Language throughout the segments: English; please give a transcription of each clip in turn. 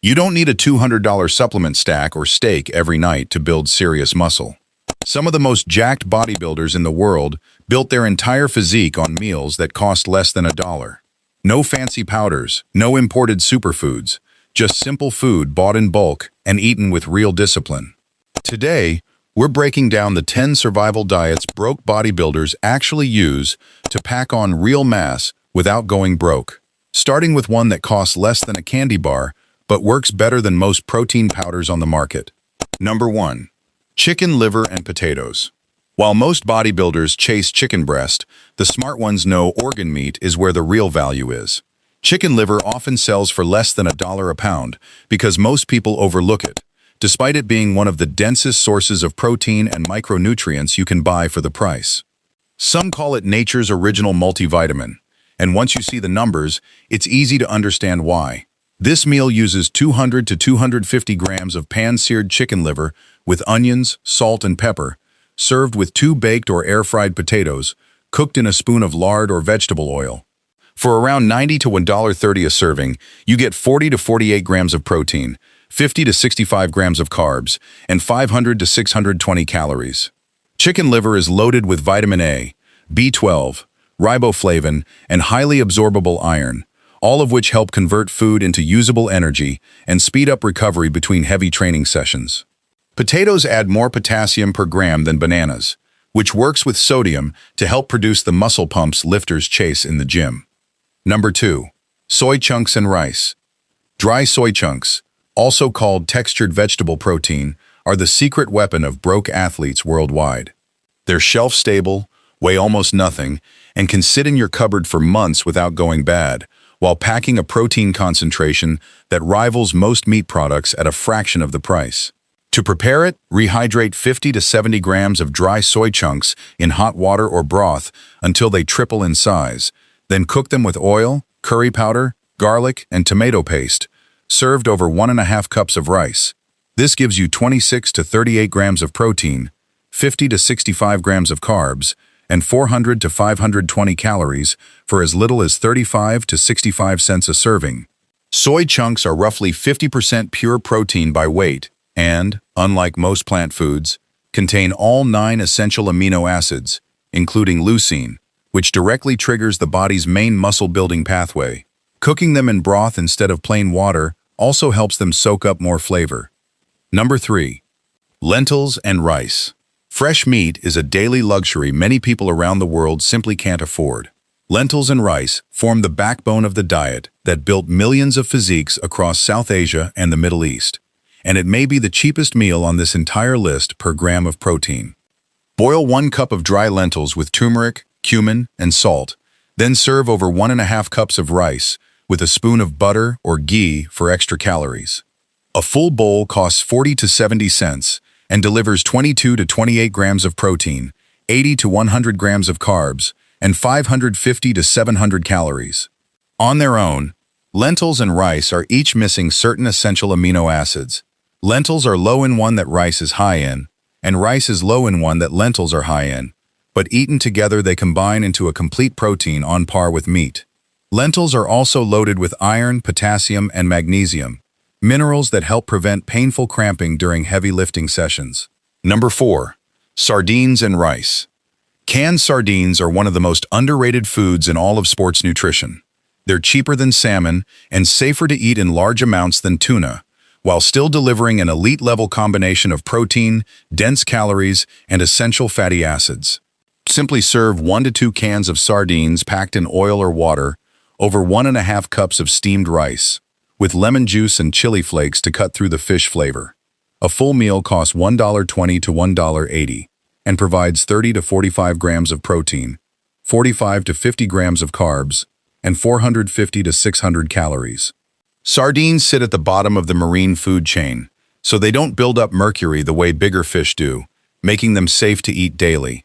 You don't need a $200 supplement stack or steak every night to build serious muscle. Some of the most jacked bodybuilders in the world built their entire physique on meals that cost less than $1. No fancy powders, no imported superfoods, just simple food bought in bulk and eaten with real discipline. Today, we're breaking down the 10 survival diets broke bodybuilders actually use to pack on real mass without going broke. Starting with one that costs less than a candy bar, but works better than most protein powders on the market. Number 1. Chicken liver and potatoes. While most bodybuilders chase chicken breast, the smart ones know organ meat is where the real value is. Chicken liver often sells for less than $1 a pound because most people overlook it, despite it being one of the densest sources of protein and micronutrients you can buy for the price. Some call it nature's original multivitamin, and once you see the numbers, it's easy to understand why. This meal uses 200 to 250 grams of pan-seared chicken liver with onions, salt, and pepper, served with 2 baked or air-fried potatoes, cooked in a spoon of lard or vegetable oil. For around $90 to $1.30 a serving, you get 40 to 48 grams of protein, 50 to 65 grams of carbs, and 500 to 620 calories. Chicken liver is loaded with vitamin A, B12, riboflavin, and highly absorbable iron, all of which help convert food into usable energy and speed up recovery between heavy training sessions. Potatoes add more potassium per gram than bananas, which works with sodium to help produce the muscle pumps lifters chase in the gym. Number 2. Soy chunks and rice. Dry soy chunks, also called textured vegetable protein, are the secret weapon of broke athletes worldwide. They're shelf-stable, weigh almost nothing, and can sit in your cupboard for months without going bad, while packing a protein concentration that rivals most meat products at a fraction of the price. To prepare it, rehydrate 50 to 70 grams of dry soy chunks in hot water or broth until they triple in size. Then cook them with oil, curry powder, garlic, and tomato paste, served over 1.5 cups of rice. This gives you 26 to 38 grams of protein, 50 to 65 grams of carbs, and 400 to 520 calories for as little as 35 to 65 cents a serving. Soy chunks are roughly 50% pure protein by weight and, unlike most plant foods, contain all 9 essential amino acids, including leucine, which directly triggers the body's main muscle-building pathway. Cooking them in broth instead of plain water also helps them soak up more flavor. Number 3. Lentils and rice. Fresh meat is a daily luxury many people around the world simply can't afford. Lentils and rice form the backbone of the diet that built millions of physiques across South Asia and the Middle East, and it may be the cheapest meal on this entire list per gram of protein. Boil 1 cup of dry lentils with turmeric, cumin, and salt, then serve over 1.5 cups of rice with a spoon of butter or ghee for extra calories. A full bowl costs 40 to 70 cents and delivers 22 to 28 grams of protein, 80 to 100 grams of carbs, and 550 to 700 calories. On their own, lentils and rice are each missing certain essential amino acids. Lentils are low in one that rice is high in, and rice is low in one that lentils are high in, but eaten together they combine into a complete protein on par with meat. Lentils are also loaded with iron, potassium, and magnesium, minerals that help prevent painful cramping during heavy lifting sessions. Number 4. Sardines and rice. Canned sardines are one of the most underrated foods in all of sports nutrition. They're cheaper than salmon and safer to eat in large amounts than tuna, while still delivering an elite-level combination of protein, dense calories, and essential fatty acids. Simply serve 1 to 2 cans of sardines packed in oil or water over 1.5 cups of steamed rice, with lemon juice and chili flakes to cut through the fish flavor. A full meal costs $1.20 to $1.80 and provides 30 to 45 grams of protein, 45 to 50 grams of carbs, and 450 to 600 calories. Sardines sit at the bottom of the marine food chain, so they don't build up mercury the way bigger fish do, making them safe to eat daily.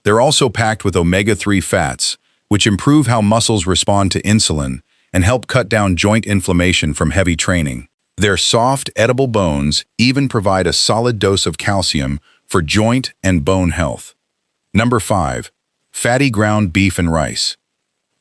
They're also packed with omega-3 fats, which improve how muscles respond to insulin and help cut down joint inflammation from heavy training. Their soft, edible bones even provide a solid dose of calcium for joint and bone health. Number 5. Fatty ground beef and rice.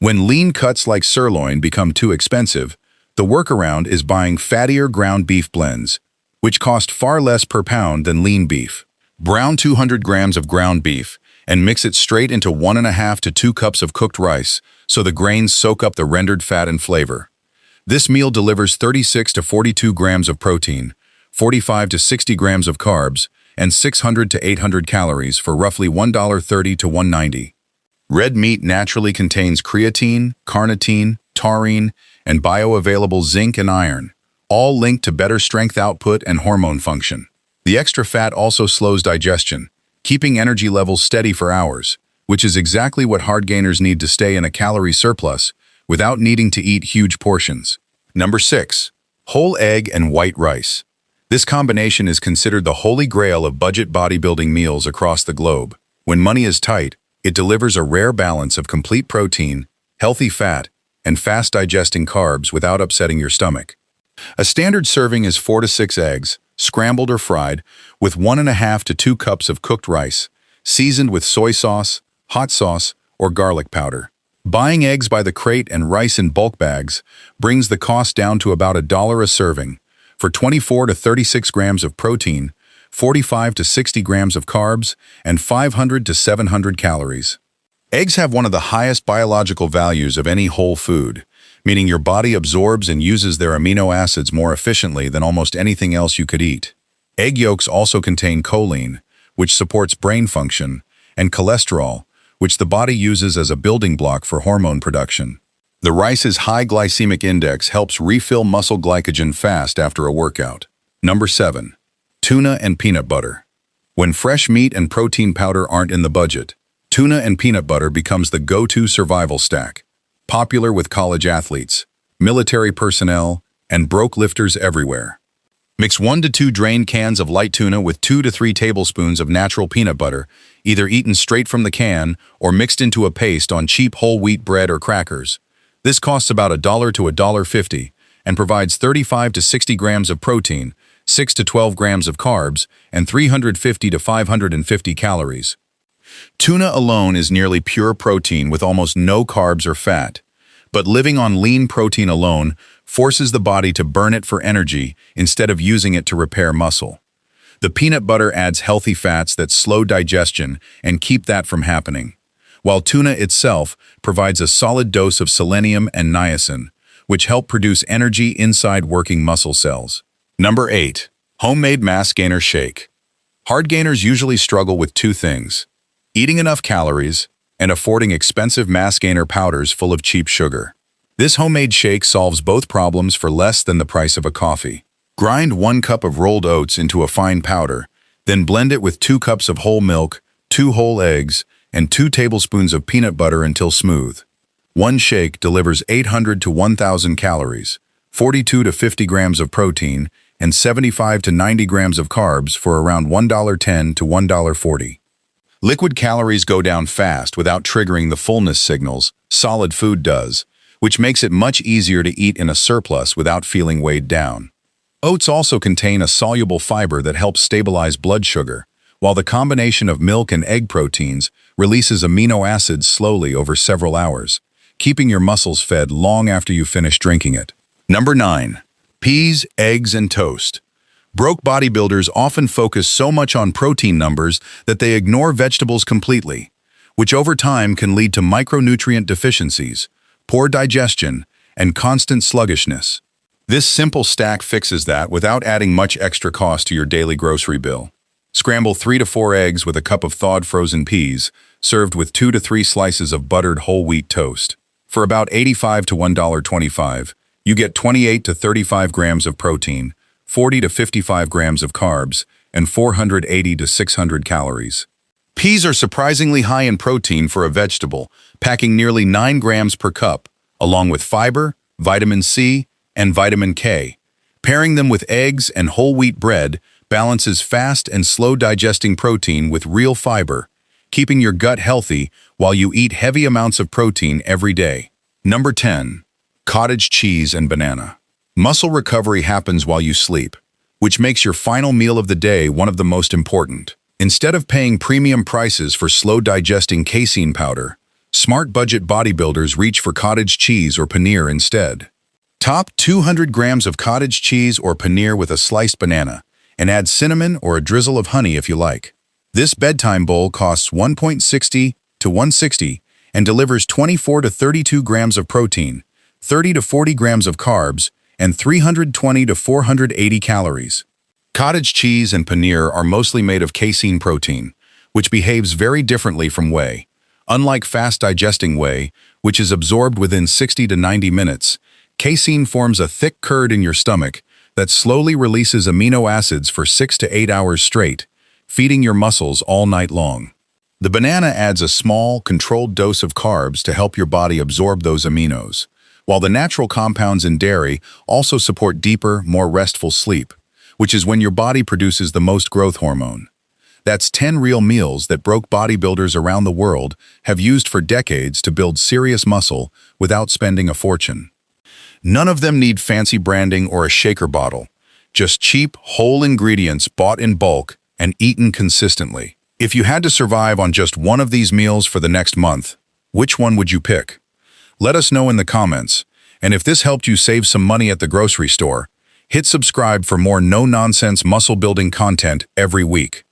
When lean cuts like sirloin become too expensive, The workaround is buying fattier ground beef blends, which cost far less per pound than lean beef. Brown 200 grams of ground beef and mix it straight into 1.5 to 2 cups of cooked rice so the grains soak up the rendered fat and flavor. This meal delivers 36 to 42 grams of protein, 45 to 60 grams of carbs, and 600 to 800 calories for roughly $1.30 to $1.90. Red meat naturally contains creatine, carnitine, taurine, and bioavailable zinc and iron, all linked to better strength output and hormone function. The extra fat also slows digestion, keeping energy levels steady for hours, which is exactly what hard gainers need to stay in a calorie surplus without needing to eat huge portions. Number 6. Whole egg and white rice. This combination is considered the holy grail of budget bodybuilding meals across the globe. When money is tight, it delivers a rare balance of complete protein, healthy fat, and fast-digesting carbs without upsetting your stomach. A standard serving is 4 to 6 eggs, scrambled or fried, with 1.5 to 2 cups of cooked rice, seasoned with soy sauce, hot sauce, or garlic powder. Buying eggs by the crate and rice in bulk bags brings the cost down to about $1 a serving, for 24 to 36 grams of protein, 45 to 60 grams of carbs, and 500 to 700 calories. Eggs have one of the highest biological values of any whole food, meaning your body absorbs and uses their amino acids more efficiently than almost anything else you could eat. Egg yolks also contain choline, which supports brain function, and cholesterol, which the body uses as a building block for hormone production. The rice's high glycemic index helps refill muscle glycogen fast after a workout. Number 7. Tuna and peanut butter. When fresh meat and protein powder aren't in the budget, tuna and peanut butter becomes the go-to survival stack, popular with college athletes, military personnel, and broke lifters everywhere. Mix 1 to 2 drained cans of light tuna with 2 to 3 tablespoons of natural peanut butter, either eaten straight from the can or mixed into a paste on cheap whole wheat bread or crackers. This costs about $1 to $1.50 and provides 35 to 60 grams of protein, 6 to 12 grams of carbs, and 350 to 550 calories. Tuna alone is nearly pure protein with almost no carbs or fat, but living on lean protein alone forces the body to burn it for energy instead of using it to repair muscle. The peanut butter adds healthy fats that slow digestion and keep that from happening, while tuna itself provides a solid dose of selenium and niacin, which help produce energy inside working muscle cells. Number 8. Homemade mass gainer shake. Hard gainers usually struggle with two things: eating enough calories and affording expensive mass gainer powders full of cheap sugar. This homemade shake solves both problems for less than the price of a coffee. Grind 1 cup of rolled oats into a fine powder, then blend it with 2 cups of whole milk, 2 whole eggs, and 2 tablespoons of peanut butter until smooth. One shake delivers 800 to 1,000 calories, 42 to 50 grams of protein, and 75 to 90 grams of carbs for around $1.10 to $1.40. Liquid calories go down fast without triggering the fullness signals solid food does, which makes it much easier to eat in a surplus without feeling weighed down. Oats also contain a soluble fiber that helps stabilize blood sugar, while the combination of milk and egg proteins releases amino acids slowly over several hours, keeping your muscles fed long after you finish drinking it. Number 9. Peas, eggs, and toast. Broke bodybuilders often focus so much on protein numbers that they ignore vegetables completely, which over time can lead to micronutrient deficiencies, poor digestion, and constant sluggishness. This simple stack fixes that without adding much extra cost to your daily grocery bill. Scramble 3 to 4 eggs with a cup of thawed frozen peas, served with 2 to 3 slices of buttered whole wheat toast. For about $85 to $1.25, you get 28 to 35 grams of protein, 40 to 55 grams of carbs, and 480 to 600 calories. Peas are surprisingly high in protein for a vegetable, packing nearly 9 grams per cup, along with fiber, vitamin C, and vitamin K. Pairing them with eggs and whole wheat bread balances fast and slow digesting protein with real fiber, keeping your gut healthy while you eat heavy amounts of protein every day. Number 10. Cottage cheese and banana. Muscle recovery happens while you sleep, which makes your final meal of the day one of the most important. Instead of paying premium prices for slow-digesting casein powder, smart budget bodybuilders reach for cottage cheese or paneer instead. Top 200 grams of cottage cheese or paneer with a sliced banana, and add cinnamon or a drizzle of honey if you like. This bedtime bowl costs 1.60 to 160 and delivers 24 to 32 grams of protein, 30 to 40 grams of carbs, and 320 to 480 calories. Cottage cheese and paneer are mostly made of casein protein, which behaves very differently from whey. Unlike fast-digesting whey, which is absorbed within 60 to 90 minutes, casein forms a thick curd in your stomach that slowly releases amino acids for 6 to 8 hours straight, feeding your muscles all night long. The banana adds a small, controlled dose of carbs to help your body absorb those aminos, while the natural compounds in dairy also support deeper, more restful sleep, which is when your body produces the most growth hormone. That's 10 real meals that broke bodybuilders around the world have used for decades to build serious muscle without spending a fortune. None of them need fancy branding or a shaker bottle, just cheap, whole ingredients bought in bulk and eaten consistently. If you had to survive on just one of these meals for the next month, which one would you pick? Let us know in the comments, and if this helped you save some money at the grocery store, hit subscribe for more no-nonsense muscle-building content every week.